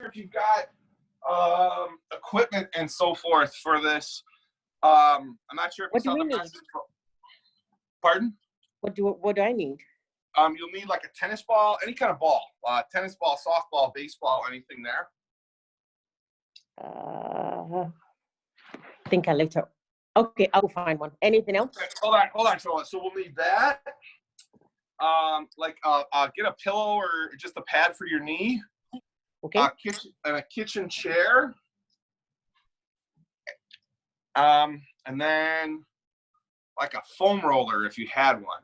if you've got equipment and so forth for this. I'm not sure if What do we need? Pardon? What do I need? You'll need like a tennis ball, any kind of ball, tennis ball, softball, baseball, anything there. I think I left her. Okay, I'll find one. Anything else? Okay, hold on. So we'll need that. Get a pillow or just a pad for your knee. Okay. A kitchen chair. And then like a foam roller if you had one.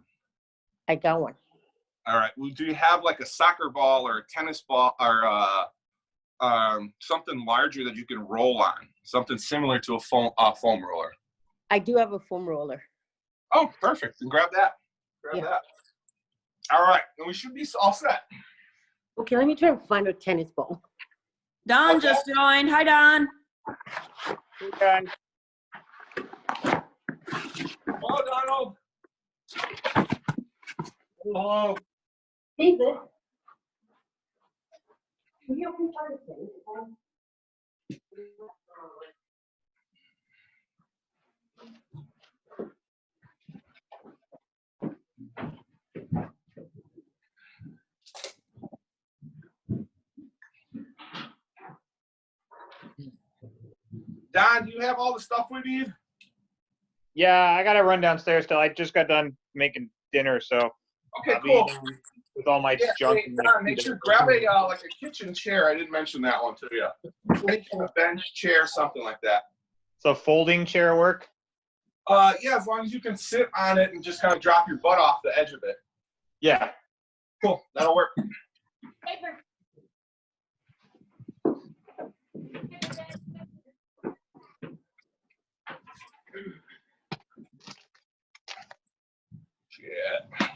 I got one. All right. Well, do you have like a soccer ball or a tennis ball or something larger that you can roll on? Something similar to a foam roller. I do have a foam roller. Oh, perfect. Then grab that. Grab that. All right. And we should be all set. Okay, let me try and find a tennis ball. Don just joined. Hi, Don. Hey, Don. Hello, Donald. Hello. David. Can you open the thing? Don, do you have all the stuff we need? Yeah, I gotta run downstairs still. I just got done making dinner, so Okay, cool. With all my junk. Hey, Don, make sure grab a like a kitchen chair. I didn't mention that one to you. A bench chair, something like that. So folding chair work? Yeah, as long as you can sit on it and just kind of drop your butt off the edge of it. Yeah. Cool, that'll work. Yeah.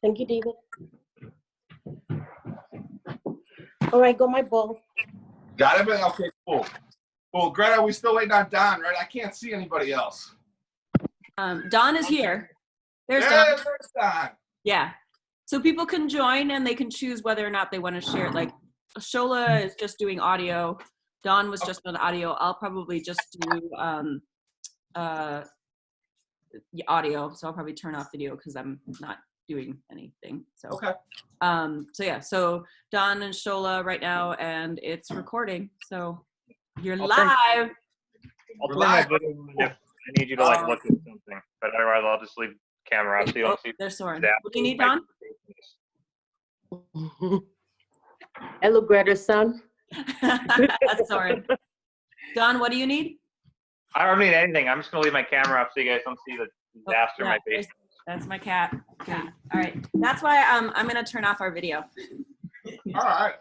Thank you, David. All right, got my ball. Got it? Okay, cool. Well, Greta, we still waiting on Don, right? I can't see anybody else. Don is here. There's Hey, Don. there's Don. Yeah. So people can join and they can choose whether or not they want to share it. Like Shola is just doing audio. Don was just on audio. I'll probably just do audio. So I'll probably turn off video because I'm not doing anything. So Okay. So Don and Shola right now, and it's recording. So you're I'll live. I'll turn my video on if I need you to like look at something, but otherwise I'll just leave the camera off so you don't see. There's Soren. What do you need, Don? Hello, Greta's son. That's Soren. Don, what do you need? I don't need anything. I'm just gonna leave my camera off so you guys don't see the disaster in my basement. That's my cat. Okay. All right. That's why I'm gonna turn off our video. All right.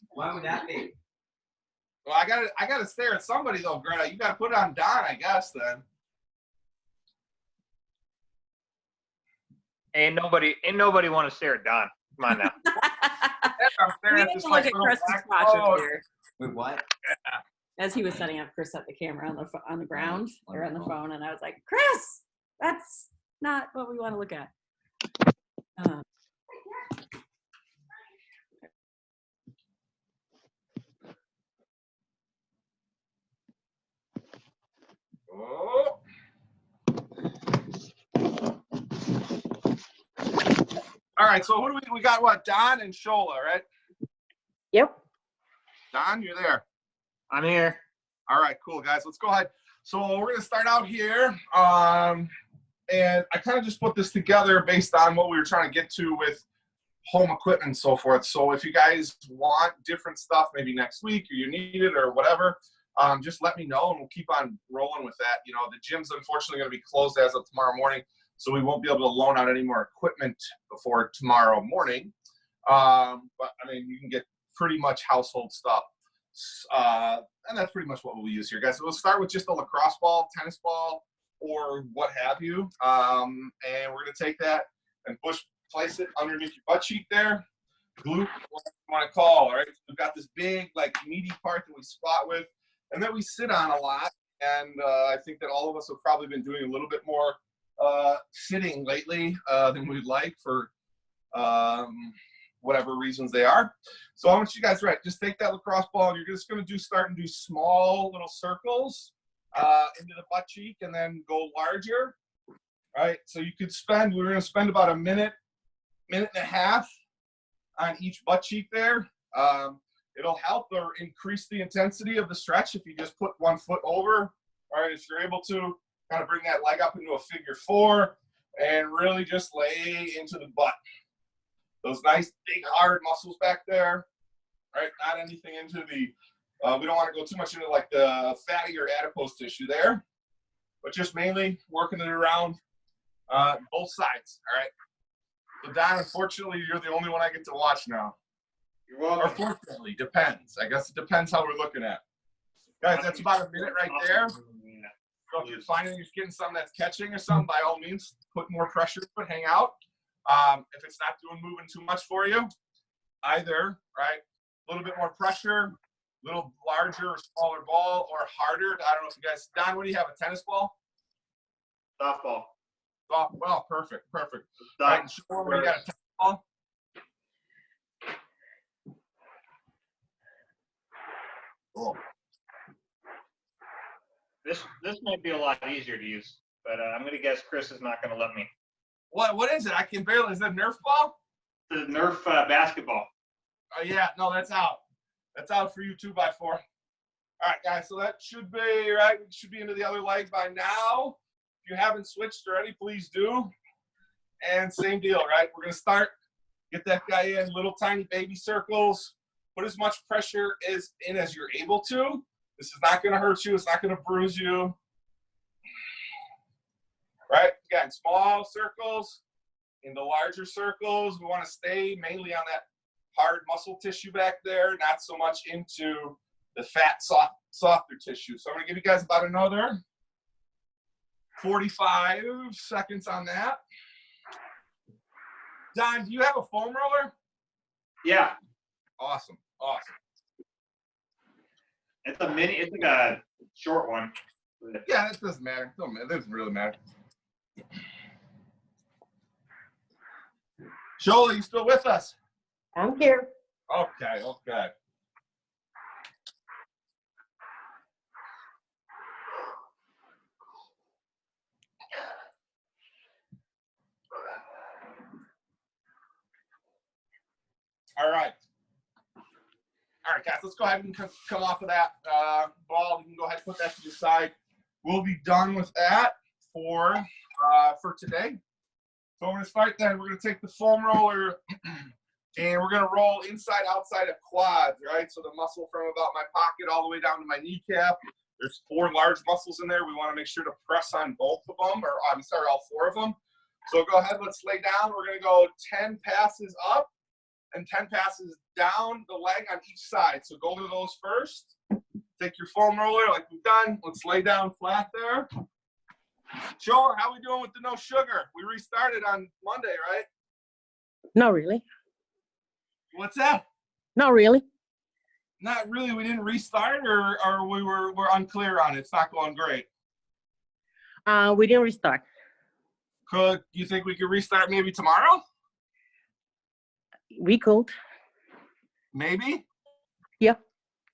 Why would that be? Well, I gotta stare at somebody though, Greta. You gotta put it on Don, I guess, then. Ain't nobody want to stare at Don. Come on now. I'm staring We at need this to like look at little Chris's black crotch ball. over here. Wait, what? As he was setting up, Chris set the camera on the ground or on the phone, and I was like, Chris, that's not what we want to look at. Oh. All right, so who do we got? What, Don and Shola, right? Yep. Don, you're there. I'm here. All right, cool, guys. Let's go ahead. So we're gonna start out here, and I kind of just put this together based on what we were trying to get to with home equipment and so forth. So if you guys want different stuff, maybe next week, or you need it, or whatever, just let me know, and we'll keep on rolling with that. You know, the gym's unfortunately going to be closed as of tomorrow morning, so we won't be able to loan out any more equipment before tomorrow morning. But I mean, you can get pretty much household stuff. And that's pretty much what we'll use here, guys. So we'll start with just a lacrosse ball, tennis ball, or what have you. And we're going to take that and place it underneath your butt cheek there. Glute, what you want to call, all right? So we've got this big, like, meaty part that we squat with, and that we sit on a lot. And I think that all of us have probably been doing a little bit more sitting lately than we'd like for whatever reasons they are. So I want you guys, right, just take that lacrosse ball, and you're just going to start and do small little circles into the butt cheek, and then go larger. All right, so you could we're going to spend about a minute and a half on each butt cheek there. It'll help or increase the intensity of the stretch if you just put one foot over. All right, if you're able to kind of bring that leg up into a figure four and really just lay into the butt. Those nice, big, hard muscles back there, right? Not anything into the, we don't want to go too much into like the fatty or adipose tissue there, but just mainly working it around both sides, all right? So Don, unfortunately, you're the only one I get to watch now. You're welcome. Or fortunately, depends. I guess it depends how we're looking at. Guys, that's about a minute right there. So if you're finding you're getting something that's catching or something, by all means, put more pressure, hang out. If it's not moving too much for you, either, right? A little bit more pressure, a little larger or smaller ball, or harder. I don't know if you guys, Don, what do you have, a tennis ball? Softball. Well, perfect. All right, sure, we got a tennis ball. Cool. This might be a lot easier to use, but I'm gonna guess Chris is not gonna let me. What is it? I can barely. Is that Nerf ball? The Nerf basketball. Oh yeah, no, that's out. That's out for you 2x4. All right, guys. So that should be right. We should be into the other leg by now. If you haven't switched already, please do. And same deal, right? We're gonna start. Get that guy in little tiny baby circles. Put as much pressure as you're able to. This is not gonna hurt you. It's not gonna bruise you. Right? Again, small circles into larger circles. We want to stay mainly on that hard muscle tissue back there, not so much into the fat, softer tissue. So I'm going to give you guys about another 45 seconds on that. Don, do you have a foam roller? Yeah. Awesome. It's a mini. It's like a short one. Yeah, that doesn't matter. It doesn't really matter. Shola, you still with us? I'm here. Okay. All right, guys, let's go ahead and come off of that ball. You can go ahead and put that to the side. We'll be done with that for today. So I'm going to start then. We're going to take the foam roller and we're going to roll inside, outside of quads, right? So the muscle from about my pocket all the way down to my kneecap. There's 4 large muscles in there. We want to make sure to press on both of them, or I'm sorry, all 4 of them. So go ahead, let's lay down. We're going to go 10 passes up and 10 passes down the leg on each side. So go to those first. Take your foam roller like we've done. Let's lay down flat there. Sure, how we doing with the no sugar? We restarted on Monday, right? Not really. What's that? Not really. Not really. We didn't restart, or we're unclear on it. It's not going great. We didn't restart. Could you think we could restart maybe tomorrow? We could. Maybe. Yeah.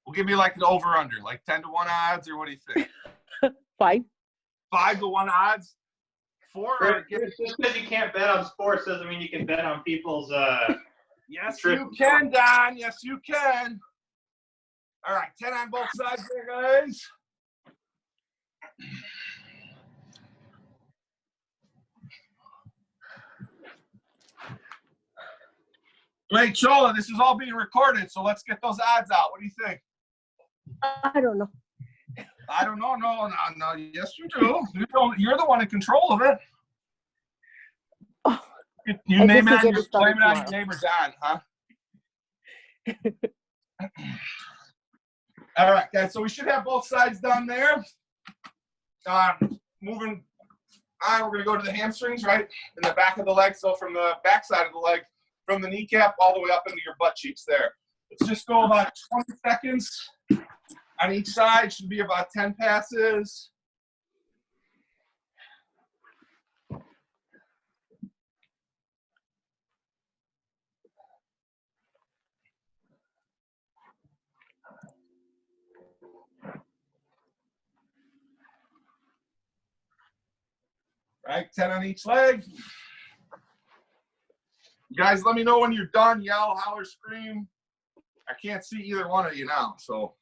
We'll give you like an over/under, like 10-1 odds, or what do you think? 5. 5-1 odds. 4. Or Just because you can't bet on sports doesn't mean you can bet on people's. yes, Trip. you can, Don. Yes, you can. All right, 10 on both sides there, guys. Wait, Chola, this is all being recorded, so let's get those odds out. What do you think? I don't know. I don't know. No. Yes, you do. You're the one in control of it. Oh, You I name guess it, we get you it started blame it on your tomorrow. neighbor Don, huh? All right, guys. So we should have both sides done there. Moving on, we're going to go to the hamstrings, right? In the back of the leg. So from the back side of the leg, from the kneecap all the way up into your butt cheeks there. Let's just go about 20 seconds on each side. Should be about 10 passes. Right, 10 on each leg. You guys, let me know when you're done. Yell, holler, scream. I can't see either one of you now, so.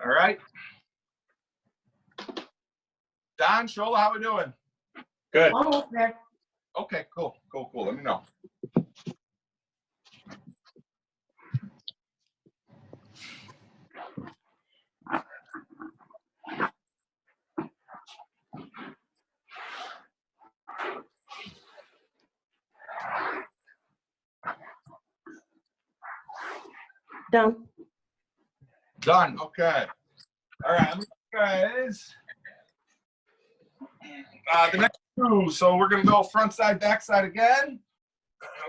All right. Don, Shola, how we doing? Good. Okay, cool. Let me know. Done. Done. Okay. All right, guys. The next two. So we're gonna go front side, back side again.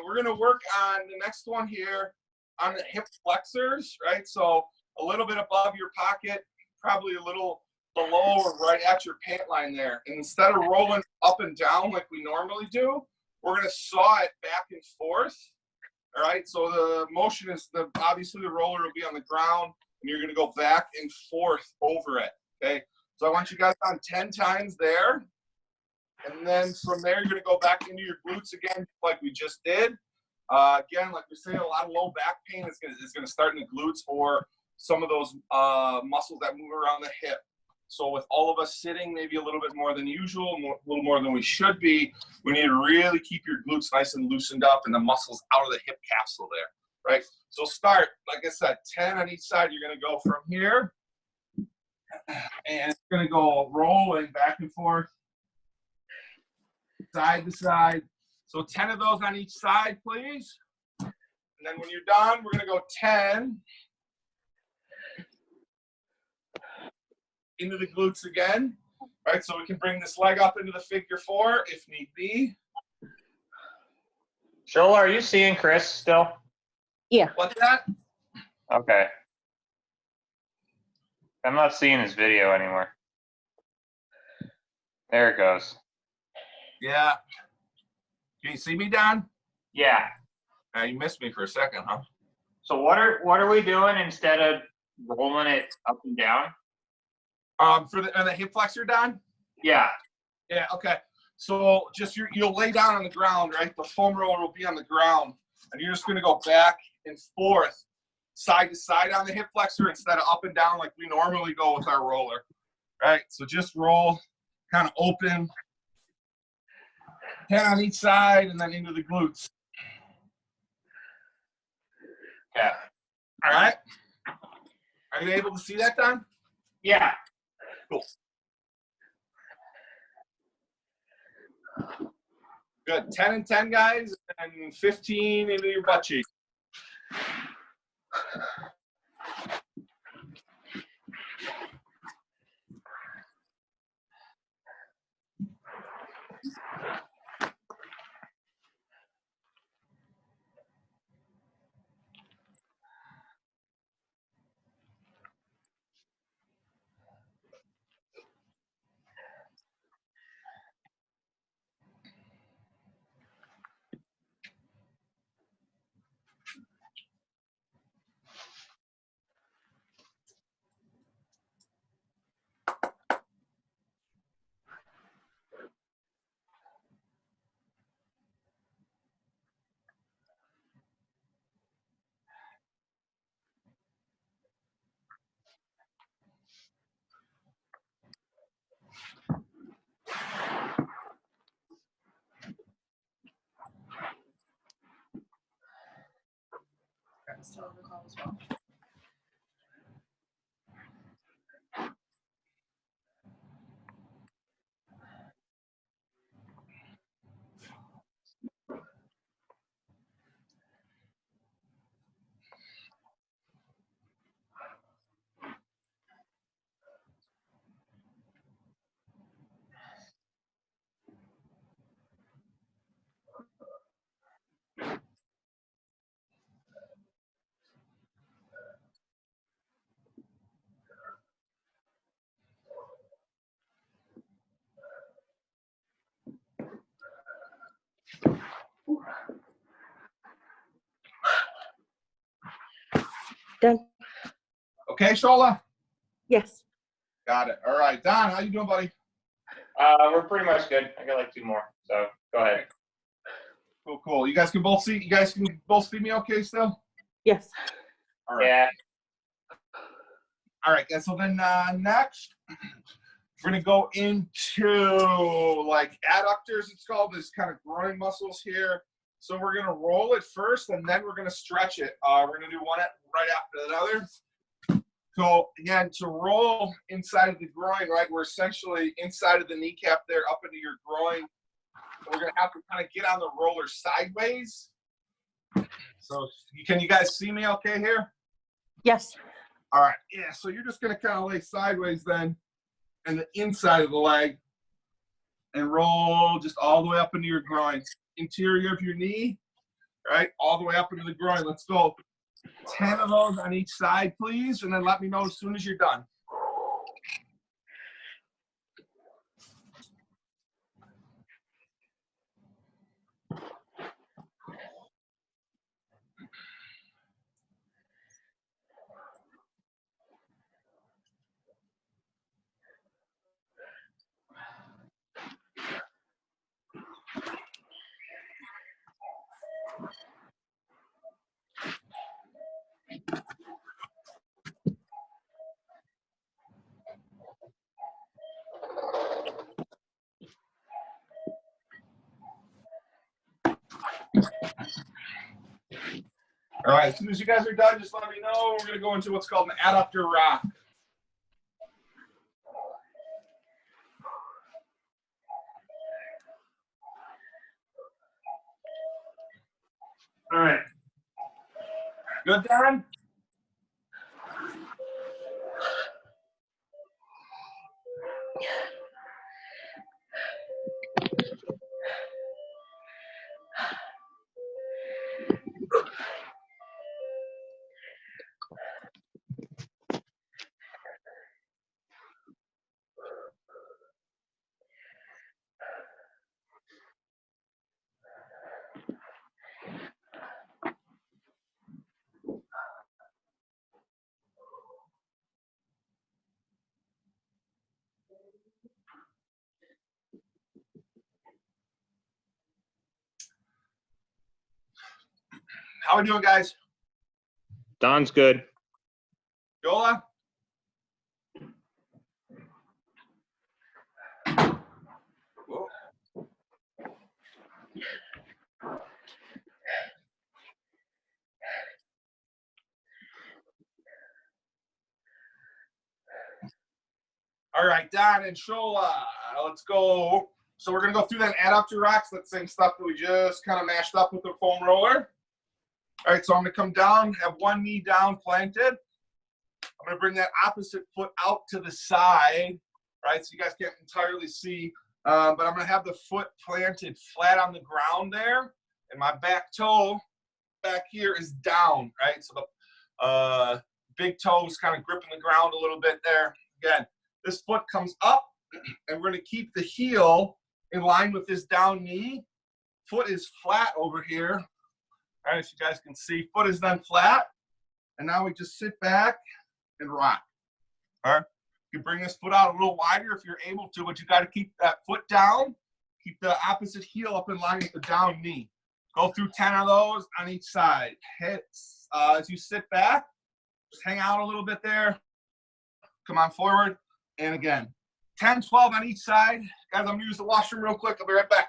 We're gonna work on the next one here on the hip flexors, right? So a little bit above your pocket, probably a little below or right at your pant line there. And instead of rolling up and down like we normally do, we're gonna saw it back and forth. All right. So the motion is obviously the roller will be on the ground, and you're gonna go back and forth over it. Okay. So I want you guys on 10 times there. And then from there, you're going to go back into your glutes again, like we just did. Again, like we say, a lot of low back pain is going to start in the glutes or some of those muscles that move around the hip. So with all of us sitting maybe a little bit more than usual, a little more than we should be, we need to really keep your glutes nice and loosened up and the muscles out of the hip capsule there, right? So start, like I said, 10 on each side. You're going to go from here. And it's going to go rolling back and forth, side to side. So 10 of those on each side, please. And then when you're done, we're going to go 10 into the glutes again. All right, so we can bring this leg up into the figure 4 if need be. Shola, are you seeing Chris still? Yeah. What's that? Okay. I'm not seeing his video anymore. There it goes. Yeah. Can you see me, Don? Yeah. You missed me for a second, huh? So what are we doing instead of rolling it up and down? On the hip flexor, Don? Yeah. Yeah, okay. So just you'll lay down on the ground, right? The foam roller will be on the ground, and you're just going to go back and forth, side to side on the hip flexor instead of up and down like we normally go with our roller. Right? So just roll, kind of open, 10 on each side, and then into the glutes. Yeah. All right? Are you able to see that, Don? Yeah. Cool. Good. 10 and 10, guys, and 15 into your butt cheek. Still on the call as well. Done. Okay, Shola? Yes. Got it. All right. Don, how you doing, buddy? We're pretty much good. I got like 2 more, so go ahead. Cool, cool. You guys can both see me okay still? Yes. All right. Yeah. All right, guys. So then next, we're going to go into like adductors, it's called, this kind of groin muscles here. So we're going to roll it first, and then we're going to stretch it. We're going to do one right after another. So again, to roll inside of the groin, right, we're essentially inside of the kneecap there, up into your groin. We're going to have to kind of get on the roller sideways. So can you guys see me okay here? Yes. All right. Yeah, so you're just going to kind of lay sideways then, and the inside of the leg, and roll just all the way up into your groin. Interior of your knee, right, all the way up into the groin. Let's go. 10 of those on each side, please, and then let me know as soon as you're done. All right, as soon as you guys are done, just let me know. We're going to go into what's called an adductor rock. All right. Good, Don? How we doing, guys? Don's good. Yola? Whoa. All right, Don and Shola, let's go So we're going to go through that adductor rocks, that same stuff that we just kind of mashed up with the foam roller. All right, so I'm going to come down, have one knee down planted. I'm going to bring that opposite foot out to the side, right? So you guys can't entirely see, but I'm going to have the foot planted flat on the ground there, and my back toe back here is down, right? So the big toe is kind of gripping the ground a little bit there. Again, this foot comes up, and we're going to keep the heel in line with this down knee. Foot is flat over here. All right, as you guys can see, foot is then flat. And now we just sit back and rock. All right, you bring this foot out a little wider if you're able to, but you got to keep that foot down. Keep the opposite heel up in line with the down knee. Go through 10 of those on each side. Hits as you sit back. Just hang out a little bit there. Come on forward. And again, 10, 12 on each side. Guys, I'm going to use the washroom real quick. I'll be right back.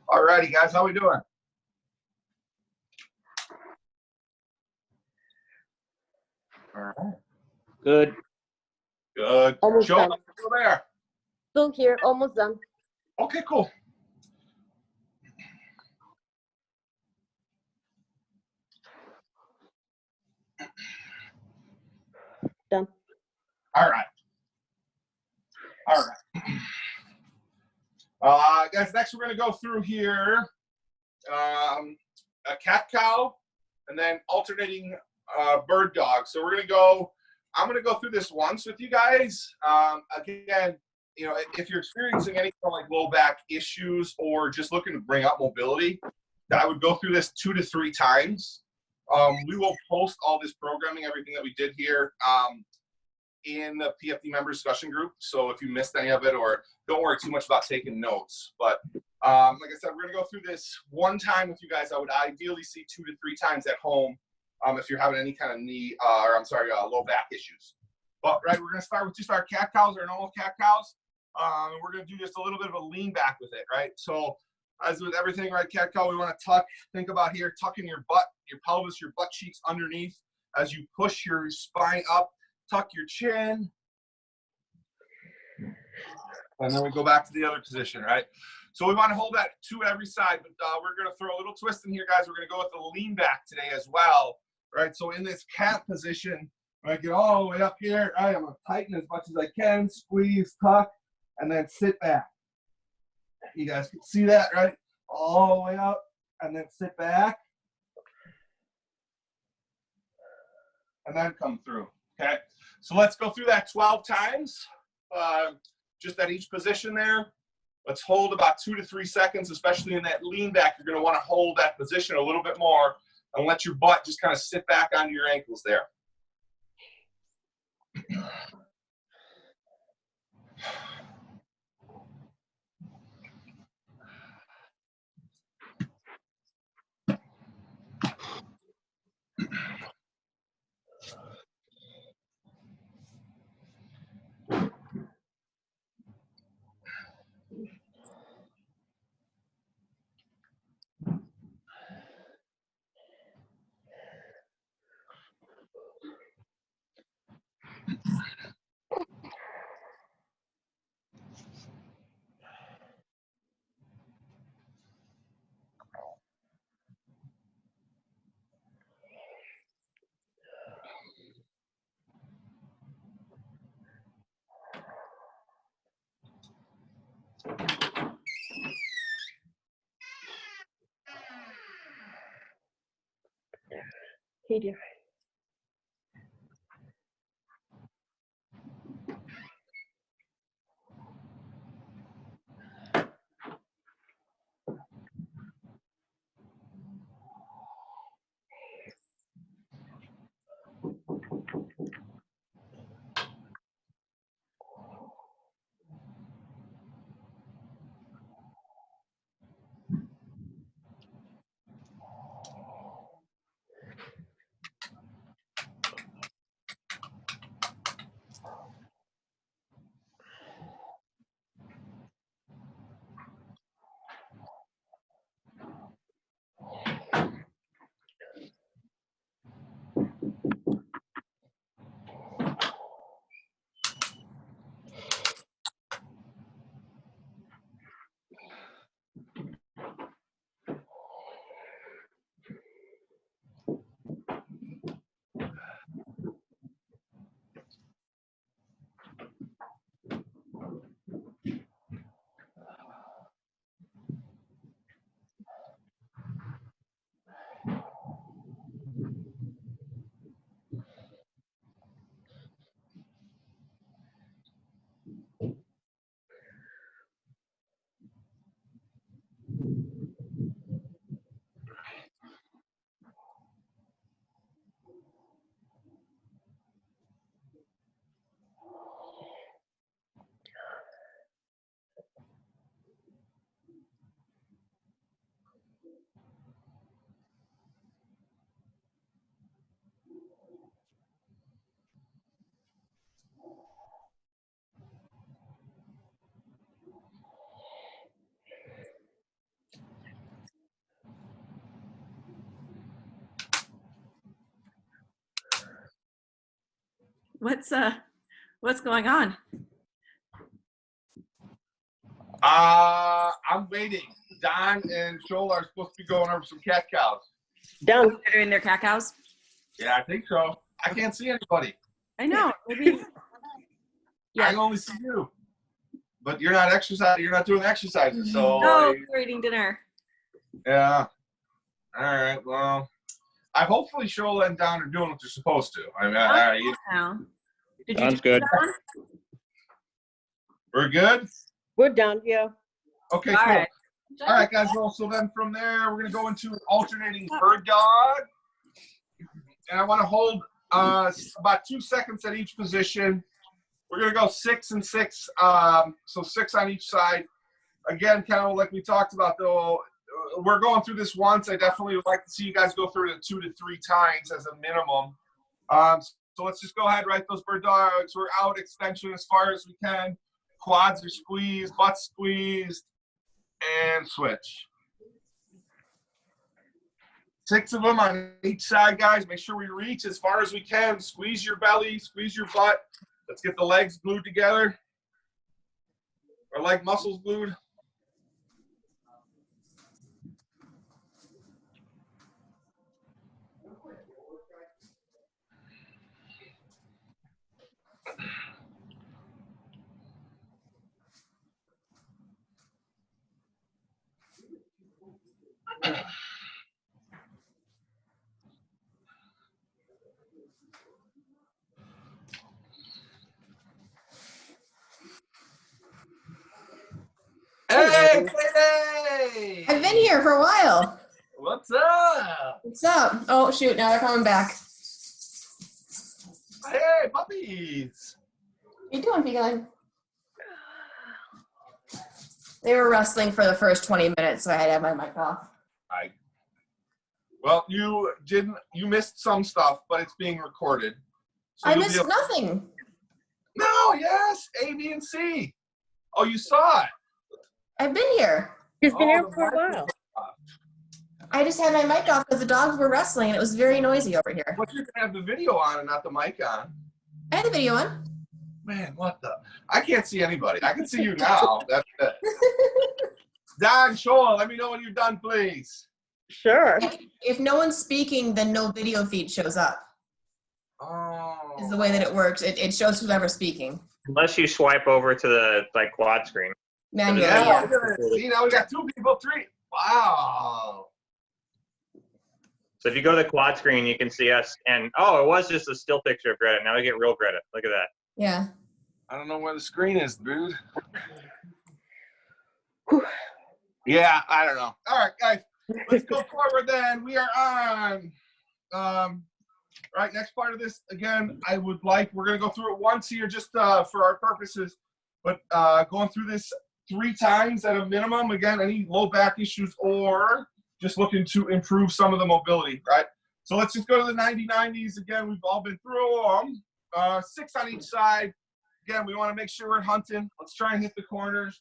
All righty, guys, how we doing? All right. Good. Good. Almost Joe, done. still there? Still here, almost done. Okay, cool. Done. All right. All right. Guys, next we're going to go through here a cat-cow and then alternating bird dog. So we're going to go, I'm going to go through this once with you guys. Again, you know, if you're experiencing any kind of like low back issues or just looking to bring up mobility, I would go through this 2 to 3 times. We will post all this programming, everything that we did here in the PFD member discussion group. So if you missed any of it, or don't worry too much about taking notes. But like I said, we're going to go through this one time with you guys. I would ideally see 2 to 3 times at home if you're having any kind of knee low back issues. But right, we're going to start with just our cat cows, our normal cat cows. We're going to do just a little bit of a lean back with it, right? So as with everything, right, cat cow, we want to tuck. Think about here, tucking your butt, your pelvis, your butt cheeks underneath as you push your spine up. Tuck your chin. And then we go back to the other position, right? So we want to hold that 2 every side, but we're going to throw a little twist in here, guys. We're going to go with the lean back today as well, right? So in this cat position, I get all the way up here, right? I'm going to tighten as much as I can, squeeze, tuck, and then sit back. You guys can see that, right? All the way up, and then sit back. And then come through, okay? So let's go through that 12 times, just at each position there. Let's hold about 2 to 3 seconds, especially in that lean back. You're going to want to hold that position a little bit more and let your butt just kind of sit back onto your ankles there. Hey, dear. What's going on? I'm waiting. Don and Shola are supposed to be going over some cat cows. Done. They're doing their cacaos. Yeah, I think so. I can't see anybody. I know. Maybe. I Yeah. can only see you. But you're not exercising. You're not doing exercises. So Oh, we're eating dinner. yeah. All right. Well, I hopefully Shola and Don are doing what they're supposed to. I mean, Now. Did you Sounds do good. that? we're good. We're done. Yeah. Okay. All Cool. right. All right, guys. Well, so then from there, we're going to go into an alternating bird dog. And I want to hold about 2 seconds at each position. We're going to go 6 and 6. So 6 on each side. Again, kind of like we talked about, though, we're going through this once. I definitely would like to see you guys go through it 2 to 3 times as a minimum. So let's just go ahead, right? Those bird dogs. We're out extension as far as we can. Quads are squeezed, butts squeezed. And switch. 6 of them on each side, guys. Make sure we reach as far as we can. Squeeze your belly, squeeze your butt. Let's get the legs glued together. Or leg muscles glued. Hey, Katie! I've been here for a while. What's up? What's up? Oh, shoot. Now they're coming back. Hey, puppies! What you doing, Pecan? They were wrestling for the first 20 minutes, so I had to have my mic off. Well, you missed some stuff, but it's being recorded. So I you'll be missed able- nothing. No, yes, A, B, and C. Oh, you saw it. I've been here. He's been Oh, here the for a mic while. is off. I just had my mic off because the dogs were wrestling, and it was very noisy over here. But you can have the video on and not the mic on. I had the video on. Man, what the? I can't see anybody. I can see you now. That's it. Don, Shoal, let me know when you're done, please. Sure. If no one's speaking, then no video feed shows up. Oh. Is the way that it works. It shows whoever's speaking Unless you swipe over to the quad screen. manually. Yeah, Yeah. look at it. See, now we got 2 people, 3. Wow. So if you go to the quad screen, you can see us. And, oh, it was just a still picture of Greta. Now we get real Greta. Look at that. Yeah. I don't know where the screen is, dude. Yeah, I don't know. All right, guys, let's go forward then. We are on. Right, next part of this, again, we're going to go through it once here just for our purposes, but going through this 3 times at a minimum. Again, any low back issues or just looking to improve some of the mobility, right? So let's just go to the 90-90s. Again, we've all been through them. 6 on each side. Again, we want to make sure we're hunting. Let's try and hit the corners.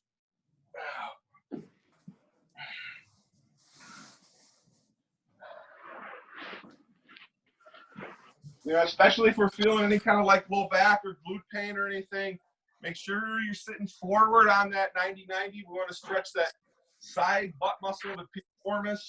You know, especially if we're feeling any kind of like low back or glute pain or anything, make sure you're sitting forward on that 90-90. We want to stretch that side butt muscle, the piriformis.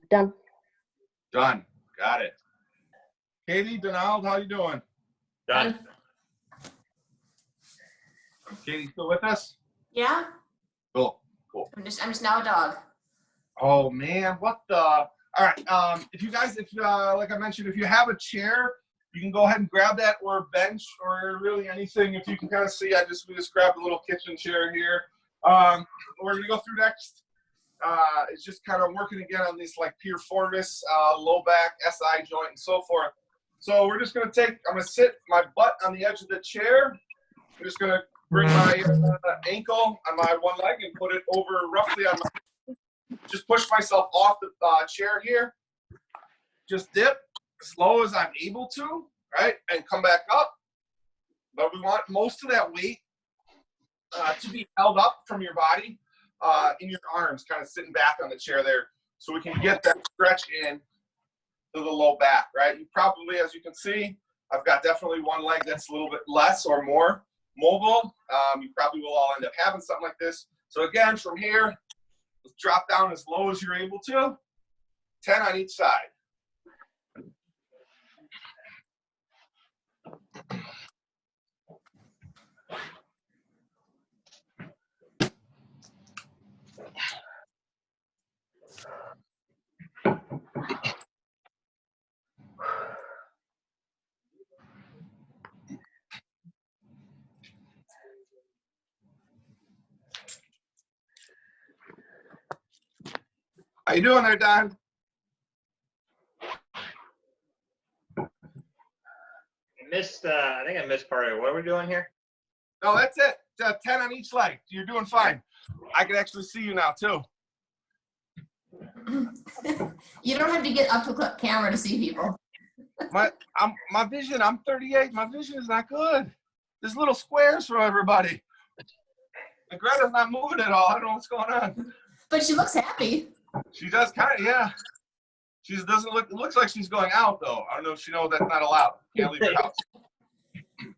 Done. Done. Got it. Katie, Donald, how you doing? Done. Katie still with us? Yeah. Cool. Cool. I'm just now a dog. Oh man, what the? All right. If you guys, like I mentioned, if you have a chair, you can go ahead and grab that, or a bench, or really anything. If you can kind of see, we just grabbed a little kitchen chair here. We're gonna go through next. It's just kind of working again on this like piriformis, low back, SI joint, and so forth. So we're just gonna I'm gonna sit my butt on the edge of the chair. I'm just gonna bring my ankle on my one leg and put it over roughly on my. Just push myself off the chair here. Just dip as slow as I'm able to, right? And come back up. But we want most of that weight to be held up from your body in your arms, kind of sitting back on the chair there, so we can get that stretch in to the low back, right? You probably, as you can see, I've got definitely one leg that's a little bit less or more mobile. You probably will all end up having something like this. So again, from here, let's drop down as low as you're able to. 10 on each side. you doing there, Don? I think I missed part of it. What are we doing here? No, that's it. 10 on each leg. You're doing fine. I can actually see you now, too. You don't have to get up to the camera to see people. My vision, I'm 38. My vision is not good. There's little squares from everybody. And Greta's not moving at all. I don't know what's going on. But she looks happy. She does kind of, yeah. She doesn't look, it looks like she's going out, though. I don't know if she knows that's not allowed. Can't leave her house.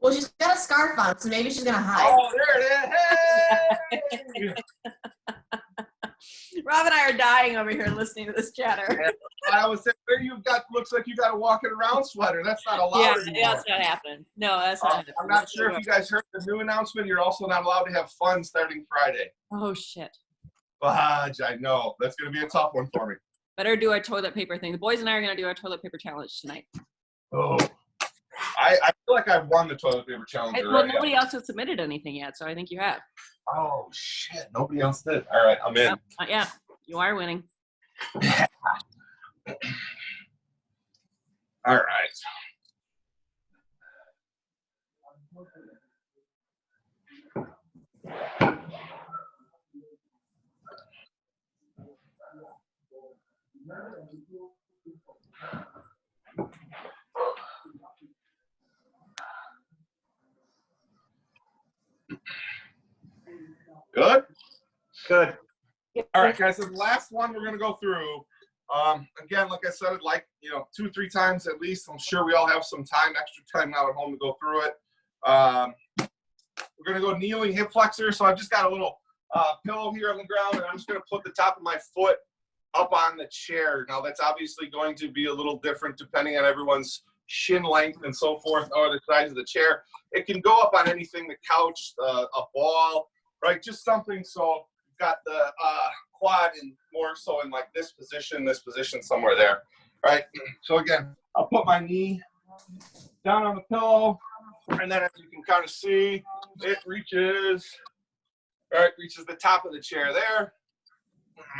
Well, she's got a scarf on, so maybe she's going to hide. Oh, there it is. Hey! Rob and I are dying over here listening to this chatter. I was saying, there you've got, looks like you got a walking around sweater. That's not allowed Yeah, anymore. that's not happening. No, that's not happening. I'm not sure if you guys heard the new announcement. You're also not allowed to have fun starting Friday. Oh, shit. Fudge, I know. That's going to be a tough one for me. Better do our toilet paper thing. The boys and I are going to do our toilet paper challenge tonight. Oh. I feel like I've won the toilet paper challenge Well, already. nobody else has submitted anything yet, so I think you have. Oh, shit. Nobody else did. All right, I'm in. Yeah, you are winning. All right. Good? Good. All right, guys, so the last one we're going to go through, again, like I said, like, 2-3 times at least. I'm sure we all have some time, extra time now at home to go through it. We're going to go kneeling hip flexor. So I've just got a little pillow here on the ground, and I'm just going to put the top of my foot up on the chair. Now, that's obviously going to be a little different depending on everyone's shin length and so forth, or the size of the chair. It can go up on anything, the couch, a ball, right? Just something so you've got the quad and more so in like this position, somewhere there, right? So again, I'll put my knee down on the pillow, and then as you can kind of see, it reaches the top of the chair there.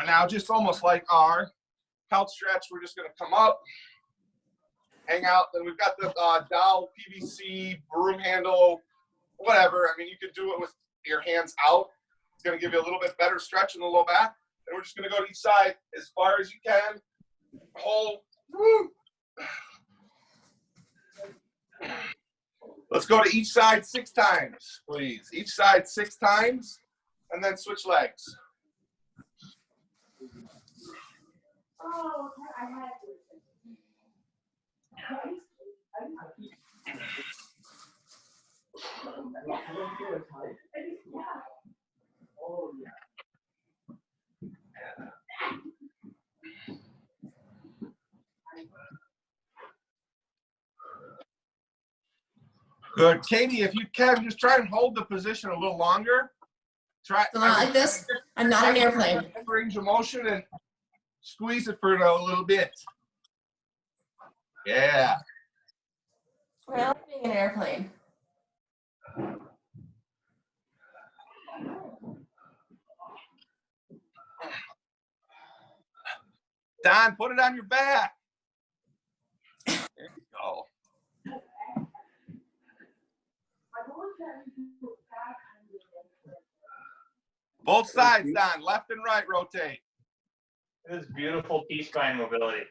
And now just almost like our couch stretch, we're just gonna come up, hang out. Then we've got the dowel, PVC, broom handle, whatever. I mean, you could do it with your hands out. It's gonna give you a little bit better stretch in the low back. And we're just gonna go to each side as far as you can. Hold. Woo. Let's go to each side 6 times, please. Each side 6 times, and then switch legs. Good. Katie, if you can, just try and hold the position a little longer. Try. So not like this. I'm not an airplane. Range of motion and squeeze it for a little bit. Yeah. I like being an airplane. Don, put it on your back. There you go. Both sides, Don. Left and right rotate. This is beautiful T-spine mobility.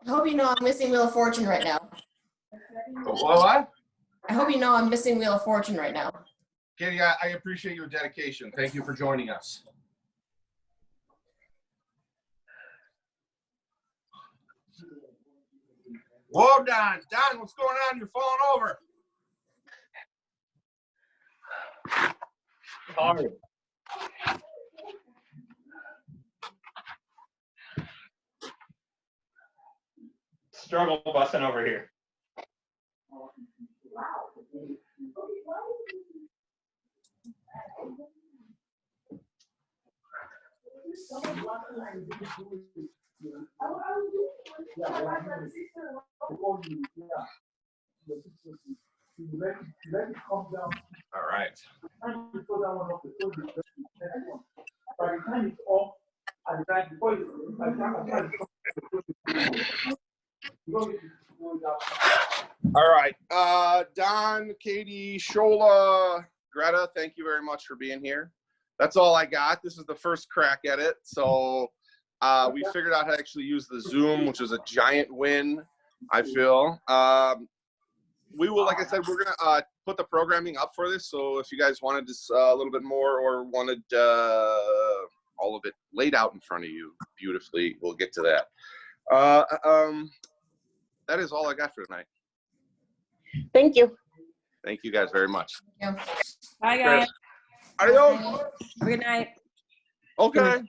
I hope you know I'm missing Wheel of Fortune right now. What? I hope you know I'm missing Wheel of Fortune right now. Katie, I appreciate your dedication. Thank you for joining us. Whoa, Don. Don, what's going on? You're falling over. Hard. Struggle busting over here. All right. All right. Don, Katie, Shola, Greta, thank you very much for being here. That's all I got. This is the first crack at it. So we figured out how to actually use the Zoom, which is a giant win, I feel. We will, like I said, we're going to put the programming up for this. So if you guys wanted this a little bit more or wanted all of it laid out in front of you beautifully, we'll get to that. That is all I got for tonight. Thank you. Thank you guys very much. Bye, guys. Adios. Have a good night. Okay.